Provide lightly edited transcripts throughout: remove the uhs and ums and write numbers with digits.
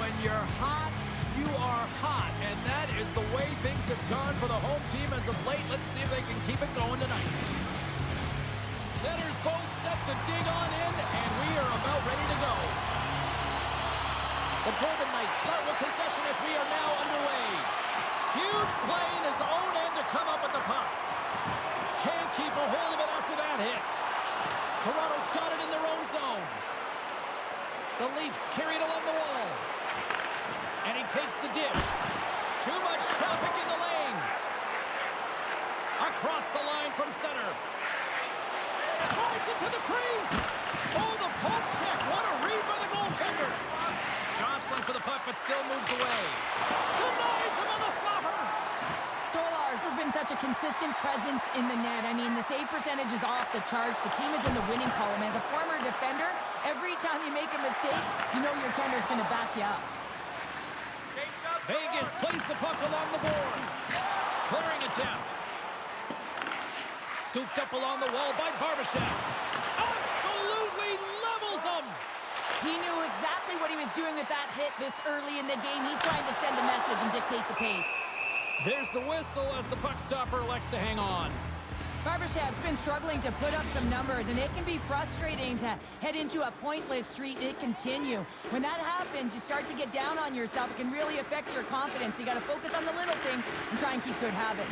when you're hot, you are hot. And that is the way things have gone for the home team as of late. Let's see if they can keep it going tonight. Centers both set to dig on in, and we are about ready to go. The Golden Knights start with possession as we are now underway. Huge play in his own end to come up with the puck. Can't keep a hold of it after that hit. Toronto's got it in their own zone. The Leafs carry it along the wall. And he takes the dish. Too much traffic in the lane. Across the line from center. Drives it to the crease. Oh, the poke check. What a read by the goaltender. Jostling for the puck, but still moves away. Denies him on the slapper. Stolarz has been such a consistent presence in the net. I mean, the save percentage is off the charts. The team is in the winning column. As a former defender, every time you make a mistake, you know your tender's going to back you up. Vegas plays the puck along the boards. Clearing attempt. Scooped up along the wall by Barbashev. Absolutely levels him. He knew exactly what he was doing with that hit this early in the game. He's trying to send a message and dictate the pace. There's the whistle as the puck stopper elects to hang on. Barbashev's been struggling to put up some numbers, and it can be frustrating to head into a pointless streak and continue. When that happens, you start to get down on yourself. It can really affect your confidence. You got to focus on the little things and try and keep good habits.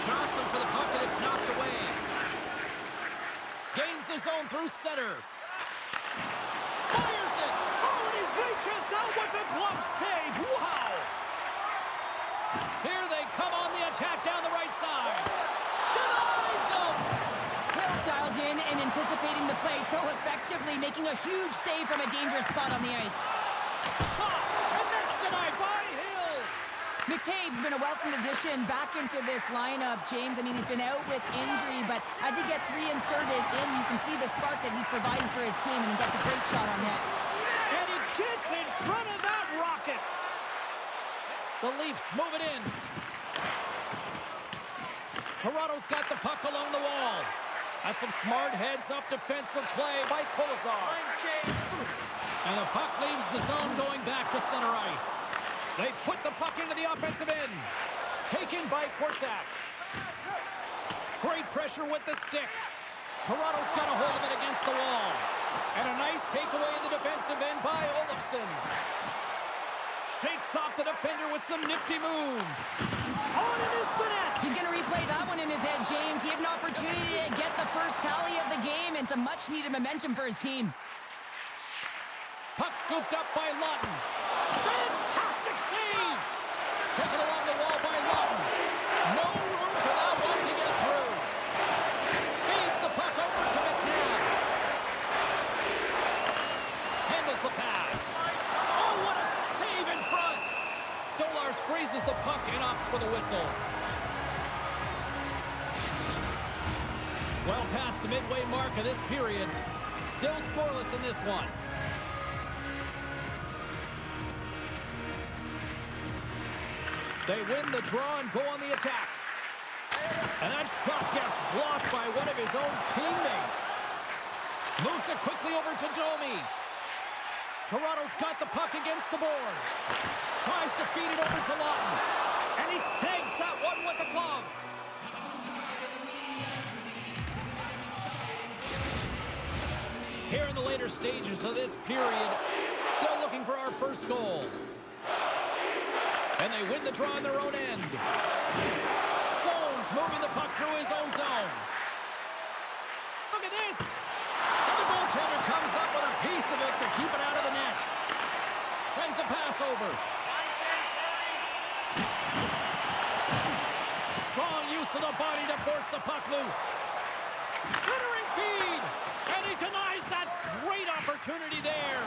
Jostling for the puck, and it's knocked away. Gains the zone through center. Fires it! Oh, and he reaches out with the glove save! Wow! Here they come on the attack down the right side. Denies him! Hill dialed in and anticipating the play so effectively, making a huge save from a dangerous spot on the ice. Shot! And that's denied by Hill! McCabe's been a welcome addition back into this lineup, James. I mean, he's been out with injury, but as he gets reinserted in, you can see the spark that he's providing for his team, and he gets a great shot on net. And he gets in front of that rocket! The Leafs move it in. Toronto's got the puck along the wall. That's some smart heads-up defensive play by Kolesar. And the puck leaves the zone going back to center ice. They put the puck into the offensive end. Taken by Korsak. Great pressure with the stick. Toronto's got a hold of it against the wall. And a nice takeaway in the defensive end by Olofsson. Shakes off the defender with some nifty moves. On it is the net. He's going to replay that one in his head, James. He had an opportunity to get the first tally of the game and some much-needed momentum for his team. Puck scooped up by Lawton. Fantastic save! Taken along the wall by Lawton. No room for that one to get through. Feeds the puck over to McNabb. Handles the pass. Oh, what a save in front! Stolarz freezes the puck and opts for the whistle. Well past the midway mark of this period. Still scoreless in this one. They win the draw and go on the attack. And that shot gets blocked by one of his own teammates. Moves it quickly over to Domi. Toronto's got the puck against the boards. Tries to feed it over to Lawton. And he snags that one with the glove. Here in the later stages of this period, still looking for our first goal. And they win the draw in their own end. Stones moving the puck through his own zone. Look at this. And the goaltender comes up with a piece of it to keep it out of the net. Sends a pass over. Strong use of the body to force the puck loose. Centering feed. And he denies that great opportunity there.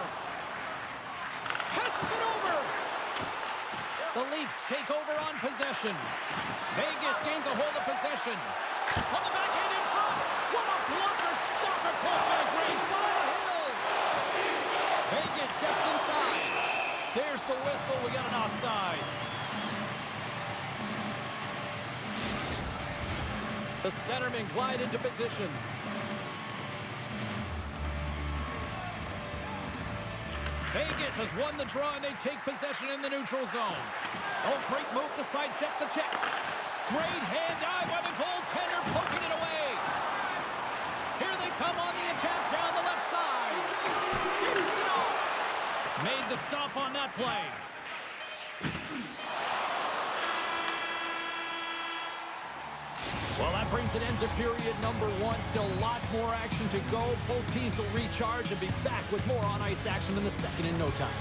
Passes it over. The Leafs take over on possession. Vegas gains a hold of possession. On the backhand in front. What a blocker. Stop it. Puck by Graves by Hill. Vegas steps inside. There's the whistle. We got an offside. The centerman glide into position. Vegas has won the draw, and they take possession in the neutral zone. Oh, great move to sidestep the check. Great hand dive by the goaltender, poking it away. Here they come on the attack down the left side. Dishes it off. Made the stop on that play. Well, that brings an end to period number 1. Still lots more action to go. Both teams will recharge and be back with more on-ice action in the second in no time.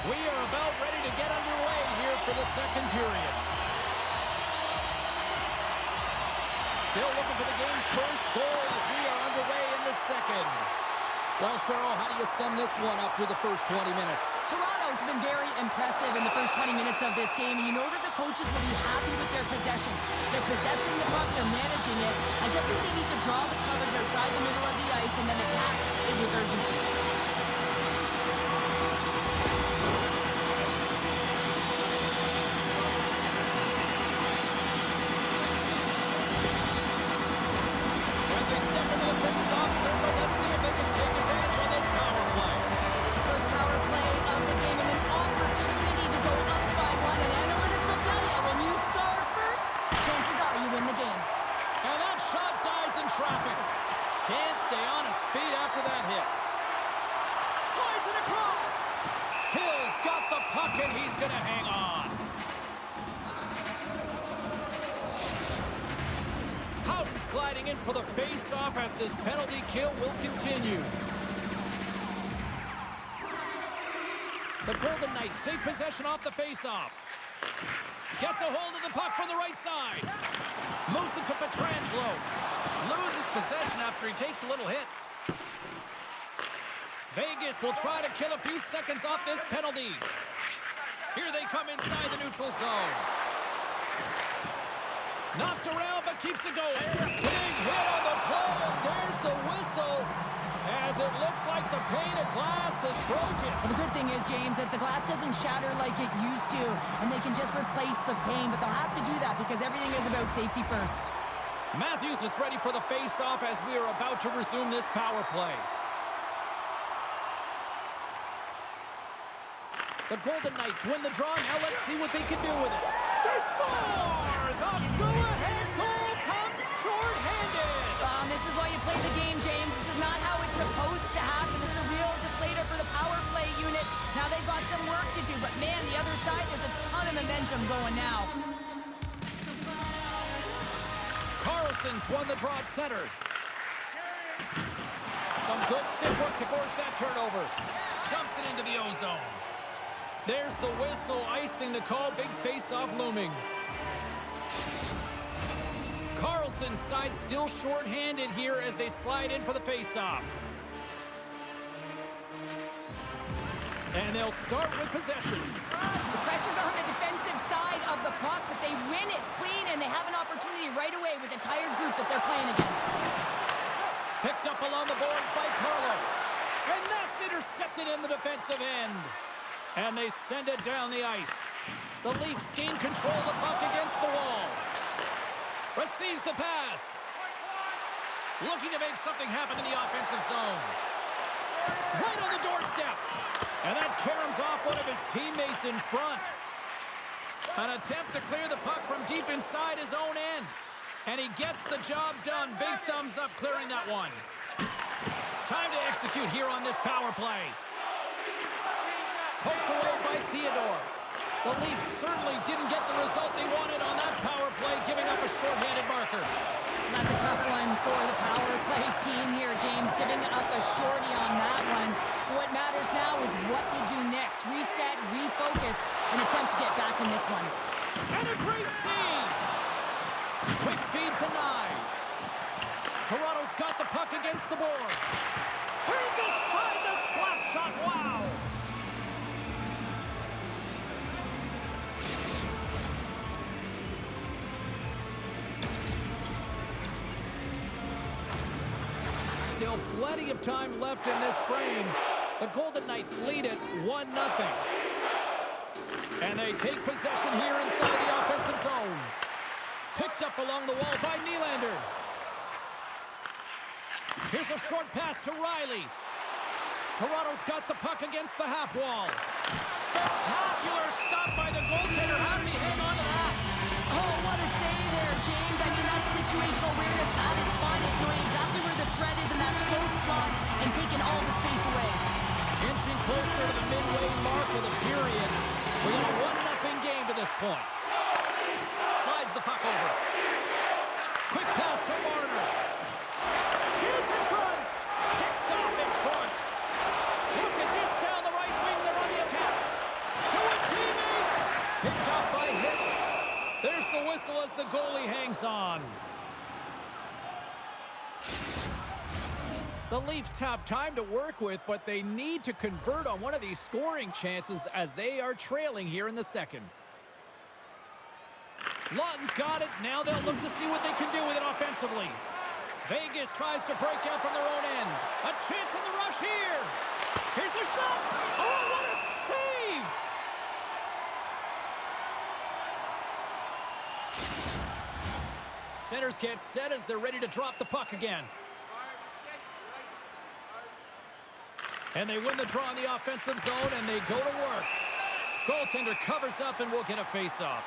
We are about ready to get underway here for the second period. Still looking for the game's first goal as we are underway in the second. Well, Cheryl, how do you sum this one up through the first 20 minutes? Toronto's been very impressive in the first 20 minutes of this game. And you know that the coaches will be happy with their possession. They're possessing the puck, they're managing it. I just think they need to draw the coverage outside the middle of the ice and then attack it with urgency. And he's going to hang on. Houghton's gliding in for the face-off as this penalty kill will continue. The Golden Knights take possession off the face-off. Gets a hold of the puck from the right side. Moves it to Pietrangelo. Loses possession after he takes a little hit. Vegas will try to kill a few seconds off this penalty. Here they come inside the neutral zone. Knocked around, but keeps it going. Big hit on the play, and there's the whistle. As it looks like the pane of glass is broken. Well, the good thing is, James, that the glass doesn't shatter like it used to, and they can just replace the pane, but they'll have to do that because everything is about safety first. Matthews is ready for the face-off as we are about to resume this power play. The Golden Knights win the draw. Now let's see what they can do with it. They score! The go-ahead goal comes short-handed. This is why you play the game, James. This is not how it's supposed to happen. This is a real deflator for the power play unit. Now they've got some work to do, but man, the other side, there's a ton of momentum going now. Carlson's won the draw at center. Some good stick work to force that turnover. Dumps it into the O-zone. There's the whistle, icing the call. Big face-off looming. Carlson's side still short-handed here as they slide in for the face-off. And they'll start with possession. The pressure's on the defensive side of the puck, but they win it clean, and they have an opportunity right away with the tired group that they're playing against. Picked up along the boards by Carlo. And that's intercepted in the defensive end. And they send it down the ice. The Leafs gain control of the puck against the wall. Receives the pass. Looking to make something happen in the offensive zone. Right on the doorstep. And that caroms off one of his teammates in front. An attempt to clear the puck from deep inside his own end. And he gets the job done. Big thumbs up clearing that one. Time to execute here on this power play. Poked away by Theodore. The Leafs certainly didn't get the result they wanted on that power play, giving up a shorthanded marker. That's a tough one for the power play team here, James, giving up a shorty on that one. What matters now is what you do next. Reset, refocus, and attempt to get back in this one. And a great save! Quick feed to Nyes. Toronto's got the puck against the boards. He's aside the slap shot. Wow! Still plenty of time left in this frame. The Golden Knights lead it 1-0. And they take possession here inside the offensive zone. Picked up along the wall by Nylander. Here's a short pass to Riley. Toronto's got the puck against the half wall. Spectacular stop by the goaltender. How did he hang on to that? Oh, what a save there, James. I mean, that's situational awareness at its finest, knowing exactly where the threat is in that close slot and taking all the space away. Inching closer to the midway mark of the period. We're in a 1-0 game to this point. Slides the puck over. Quick pass to Marner. Shoots in front. Picked off in front. Look at this down the right wing. They're on the attack. To his teammate. Picked up by Hill. There's the whistle as the goalie hangs on. The Leafs have time to work with, but they need to convert on one of these scoring chances as they are trailing here in the second. Lawton's got it. Now they'll look to see what they can do with it offensively. Vegas tries to break out from their own end. A chance in the rush here. Here's the shot. Oh, what a save! Centers get set as they're ready to drop the puck again. And they win the draw in the offensive zone, and they go to work. Goaltender covers up and will get a face-off.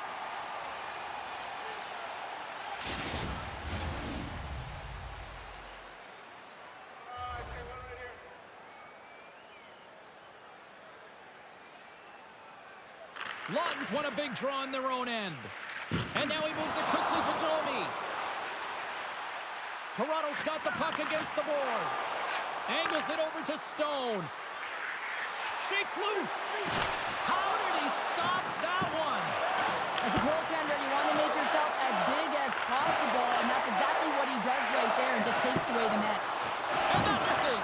Lawton's won a big draw in their own end. And now he moves it quickly to Domi. Toronto's got the puck against the boards. Angles it over to Stone. Shakes loose. How did he stop that one? As a goaltender, you want to make yourself as big as possible, and that's exactly what he does right there and just takes away the net. And that misses.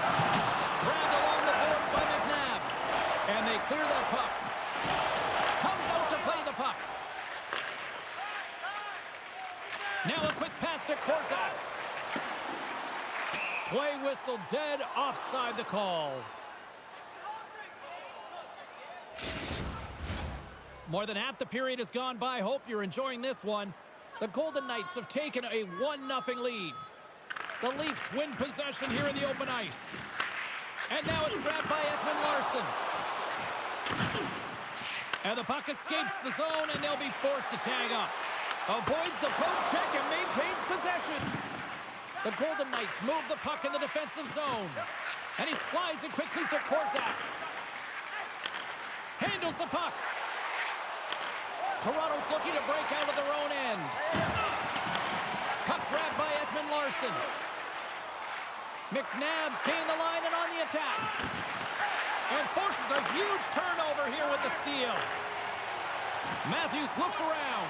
Grabbed along the boards by McNabb. And they clear that puck. Comes out to play the puck. Now a quick pass to Korzak. Play whistle dead, offside the call. More than half the period has gone by. Hope you're enjoying this one. The Golden Knights have taken a 1-0 lead. The Leafs win possession here in the open ice. And now it's grabbed by Ekman Larsson. And the puck escapes the zone, and they'll be forced to tag up. Avoids the poke check and maintains possession. The Golden Knights move the puck in the defensive zone. And he slides it quickly to Korzak. Handles the puck. Toronto's looking to break out of their own end. Puck grabbed by Ekman Larsson. McNabb's gained the line and on the attack. And forces a huge turnover here with the steal. Matthews looks around.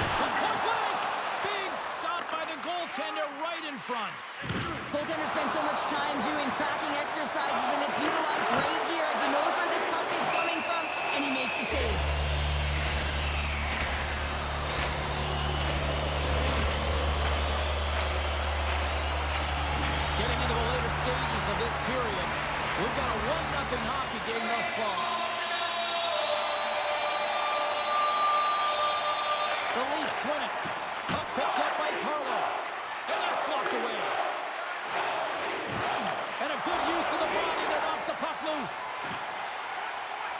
From point blank. Big stop by the goaltender right in front. Goaltender spends so much time doing tracking exercises, and it's utilized right here as he knows where this puck is coming from, and he makes the save. Getting into the later stages of this period, we've got a 1-0 hockey game thus far. The Leafs win it. Puck picked up by Carlo. And that's blocked away. And a good use of the body to knock the puck loose.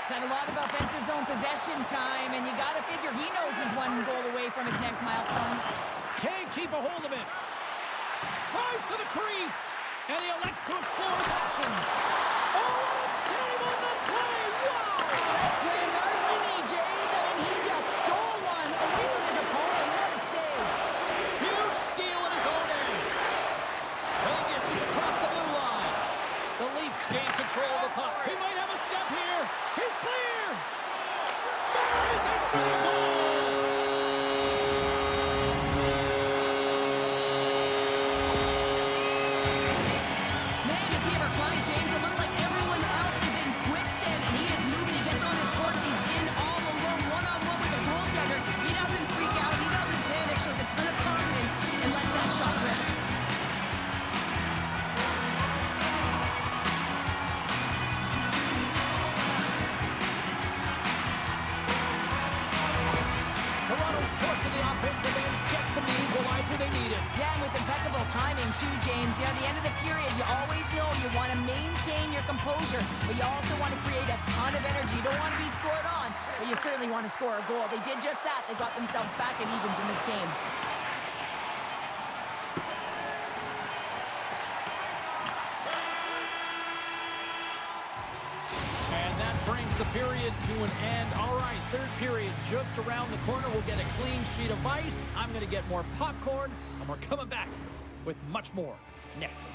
He's had a lot of offensive zone possession time, and you got to figure he knows he's one goal away from his next milestone. Can't keep a hold of it. Drives to the crease. And he elects to explore his options. Oh, a save on the play. Wow! That's great larceny, James. I mean, he just stole one away from his opponent. What a save. Huge steal in his own end. Vegas is across the blue line. The Leafs gain control of the puck. He might have a step here. He's clear. There is it for the goal. Man, does he ever fly, James? It looks like everyone else is in quicksand, and he is moving. He gets on his horse. He's in all alone, one-on-one with the goaltender. He doesn't freak out. He doesn't panic. Shows a ton of confidence and lets that shot rip. Toronto's push in the offensive end gets them the equalizer they needed. Yeah, and with impeccable timing, too, James. You know, at the end of the period, you always know you want to maintain your composure, but you also want to create a ton of energy. You don't want to be scored on, but you certainly want to score a goal. They did just that. They got themselves back at evens in this game. And that brings the period to an end. All right, third period just around the corner. We'll get a clean sheet of ice. I'm going to get more popcorn, and we're coming back with much more next.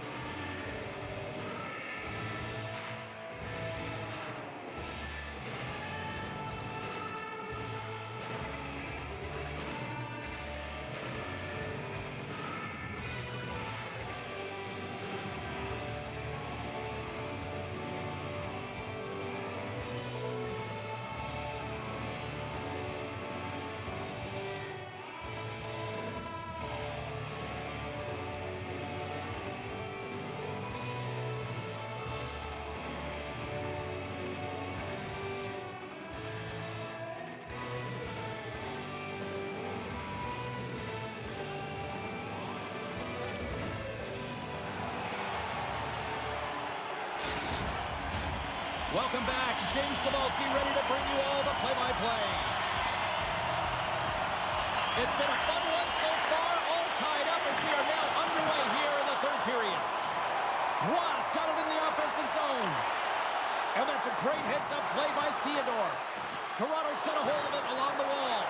Welcome back. James Cybulski ready to bring you all the play-by-play. It's been a fun one so far, all tied up as we are now underway here in the third period. Ross got it in the offensive zone. And that's a great heads-up play by Theodore. Toronto's got a hold of it along the wall.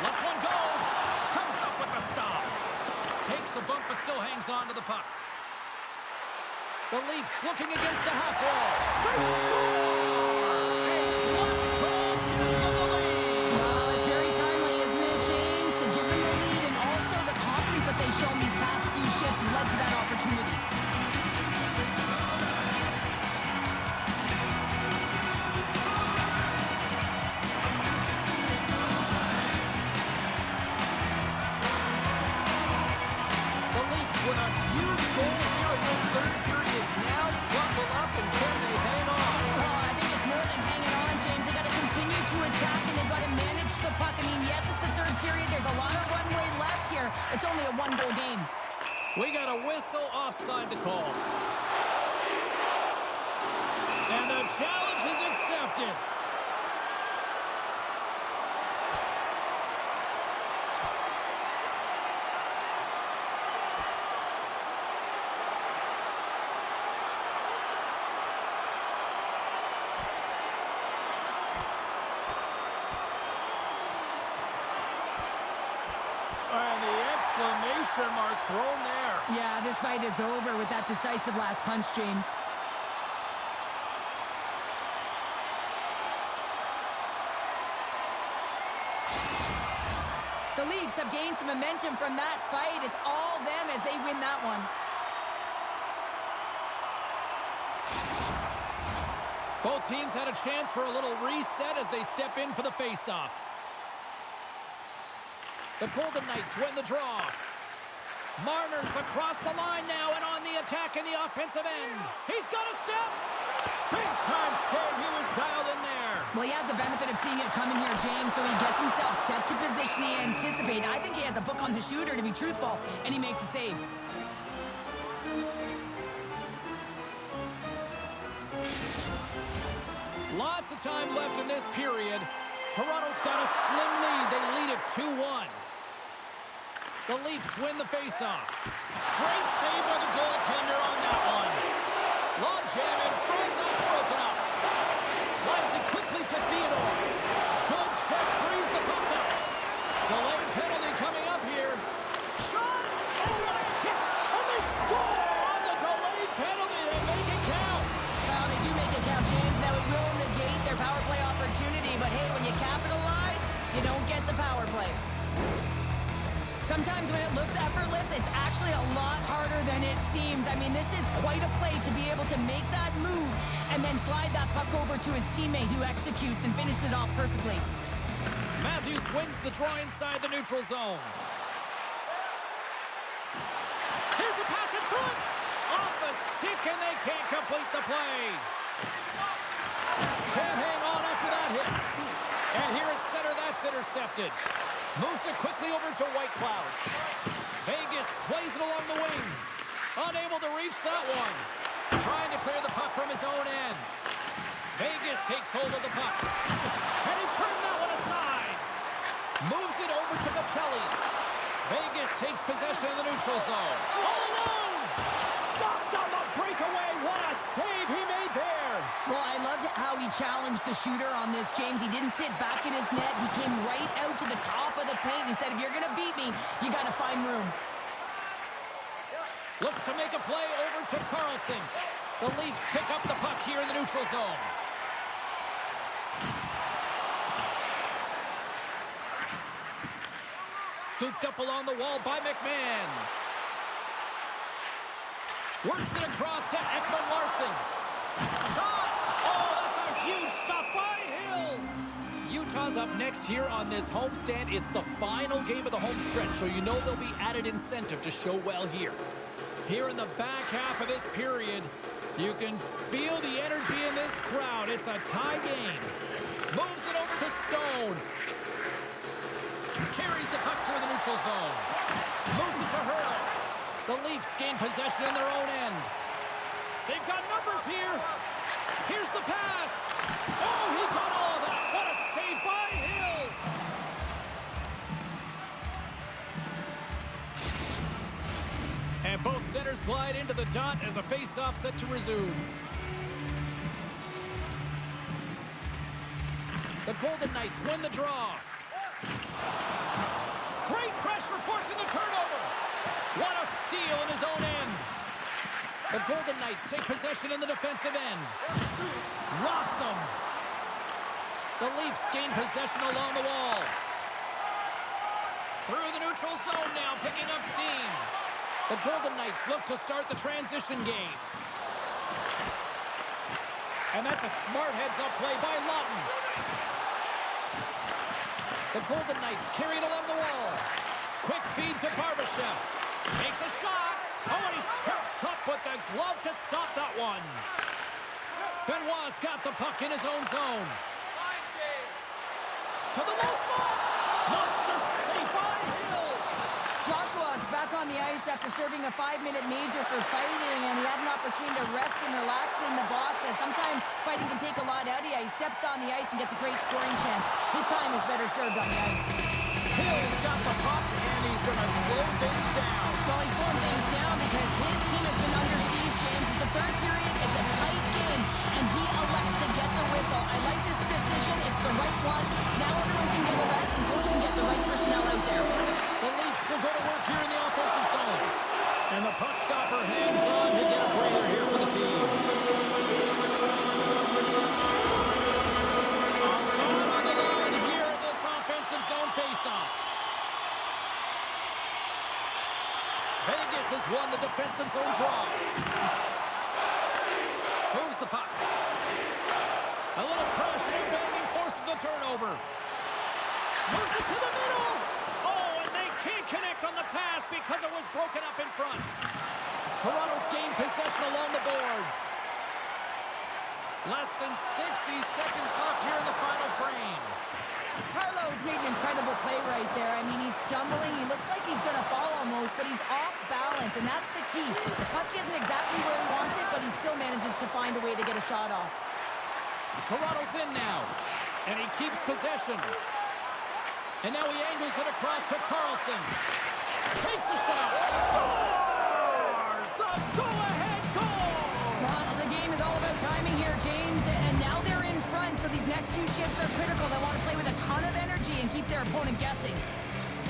Lets one go. Comes up with the stop. Takes a bump but still hangs on to the puck. The Leafs looking against the half wall. They score! It's Lundstrom gives them the lead. Well, it's very timely, isn't it, James? To give them the lead and also the confidence that they've shown these past few shifts led to that opportunity. The Leafs with a huge goal here in this third period. Now buckle up and can they hang on? Well, I think it's more than hanging on, James. They've got to continue to attack, and they've got to manage the puck. I mean, yes, it's the third period. There's a lot of runway left here. It's only a one-goal game. We got a whistle offside to call. And the challenge is accepted. And the exclamation mark thrown there. Yeah, this fight is over with that decisive last punch, James. The Leafs have gained some momentum from that fight. It's all them as they win that one. Both teams had a chance for a little reset as they step in for the faceoff. The Golden Knights win the draw. Marner's across the line now and on the attack in the offensive end. He's got a step. Big time save. He was dialed in there. Well, he has the benefit of seeing it coming here, James, so he gets himself set to position he anticipated. I think he has a book on the shooter, to be truthful, and he makes a save. Lots of time left in this period. Toronto's got a slim lead. They lead it 2-1. The Leafs win the faceoff. Great save by the goaltender on that one. Long jam in front, that's broken up. Slides it quickly to Theodore. Good check, frees the puck up. Delayed penalty coming up here. Shot! Oh, what a kick! And they score on the delayed penalty. They make it count. Well, they do make it count, James. Now it will negate their power play opportunity, but hey, when you capitalize, you don't get the power play. Sometimes when it looks effortless, it's actually a lot harder than it seems. I mean, this is quite a play to be able to make that move and then slide that puck over to his teammate who executes and finishes it off perfectly. Matthews wins the draw inside the neutral zone. Here's a pass in front. Off the stick, and they can't complete the play. Can't hang on after that hit. And here at center, that's intercepted. Moves it quickly over to White Cloud. Vegas plays it along the wing. Unable to reach that one. Trying to clear the puck from his own end. Vegas takes hold of the puck. And he turned that one aside. Moves it over to Bocelli. Vegas takes possession of the neutral zone. All alone! Stopped on the breakaway. What a save he made there! Well, I loved how he challenged the shooter on this, James. He didn't sit back in his net. He came right out to the top of the paint and said, if you're going to beat me, you got to find room. Looks to make a play over to Carlson. The Leafs pick up the puck here in the neutral zone. Scooped up along the wall by McMahon. Works it across to Ekman-Larsson. Shot! Oh, that's a huge stop by Hill! Utah's up next here on this homestand. It's the final game of the home stretch, so you know there'll be added incentive to show well here. Here in the back half of this period, you can feel the energy in this crowd. It's a tie game. Moves it over to Stone. Carries the puck through the neutral zone. Moves it to Hurl. The Leafs gain possession in their own end. They've got numbers here. Here's the pass. Oh, he got all of that. What a save by Hill. And both centers glide into the dot as a face-off set to resume. The Golden Knights win the draw. Great pressure forcing the turnover. What a steal in his own end. The Golden Knights take possession in the defensive end. Rocks them. The Leafs gain possession along the wall. Through the neutral zone now, picking up steam. The Golden Knights look to start the transition game. And that's a smart heads-up play by Lawton. The Golden Knights carry it along the wall. Quick feed to Barbashev. Makes a shot. Oh, and he steps up with the glove to stop that one. Benoit's got the puck in his own zone. To the low slot. Monster save by Hill. Joshua's back on the ice after serving a 5-minute major for fighting, and he had an opportunity to rest and relax in the box, as sometimes fighting can take a lot out of you. He steps on the ice and gets a great scoring chance. His time is better served on the ice. Hill's got the puck, and he's going to slow things down. Well, he's slowing things down because his team has been under siege, James. It's the third period. It's a tight game, and he elects to get the whistle. I like this decision. It's the right one. Now everyone can get a rest, and coach can get the right personnel out there. The Leafs will go to work here in the offensive zone. And the puck stopper hangs on to get a breather here for the team. A lot on the line here in this offensive zone faceoff. Vegas has won the defensive zone draw. Moves the puck. A little crashing and banging forces the turnover. Moves it to the middle. Oh, and they can't connect on the pass because it was broken up in front. Toronto's gained possession along the boards. Less than 60 seconds left here in the final frame. Carlo's made an incredible play right there. I mean, he's stumbling. He looks like he's going to fall almost, but he's off balance, and that's the key. The puck isn't exactly where he wants it, but he still manages to find a way to get a shot off. Toronto's in now, and he keeps possession. And now he angles it across to Carlson. Takes a shot. Scores! The go-ahead goal! Well, the game is all about timing here, James, and now they're in front, so these next few shifts are critical. They want to play with a ton of energy and keep their opponent guessing.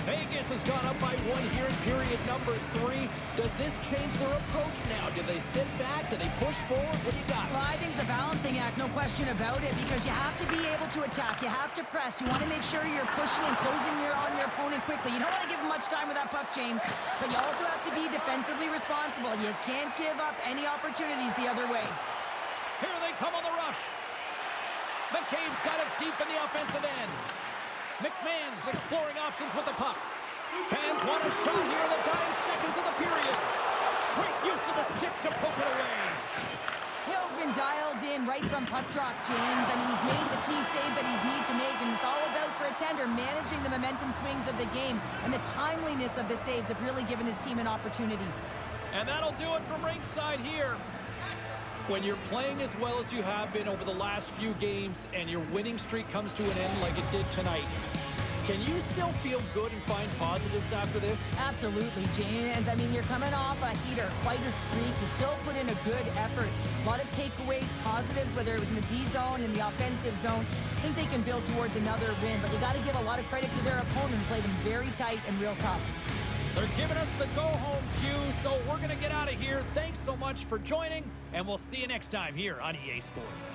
Vegas has gone up by 1 here in period number 3. Does this change their approach now? Do they sit back? Do they push forward? What do you got? Well, I think it's a balancing act, no question about it, because you have to be able to attack. You have to press. You want to make sure you're pushing and closing on your opponent quickly. You don't want to give them much time with that puck, James, but you also have to be defensively responsible. You can't give up any opportunities the other way. Here they come on the rush. McCabe's got it deep in the offensive end. McMahon's exploring options with the puck. Fans want a shot here in the dying seconds of the period. Great use of the stick to poke it away. Hill's been dialed in right from puck drop, James. I mean, he's made the key save that he's need to make, and it's all about, for a tender, managing the momentum swings of the game, and the timeliness of the saves have really given his team an opportunity. And that'll do it from ringside here. When you're playing as well as you have been over the last few games and your winning streak comes to an end like it did tonight, can you still feel good and find positives after this? Absolutely, James. I mean, you're coming off a heater, quite a streak. You still put in a good effort. A lot of takeaways, positives, whether it was in the D zone, in the offensive zone. I think they can build towards another win, but you got to give a lot of credit to their opponent and play them very tight and real tough. They're giving us the go-home cue, so we're going to get out of here. Thanks so much for joining, and we'll see you next time here on EA Sports.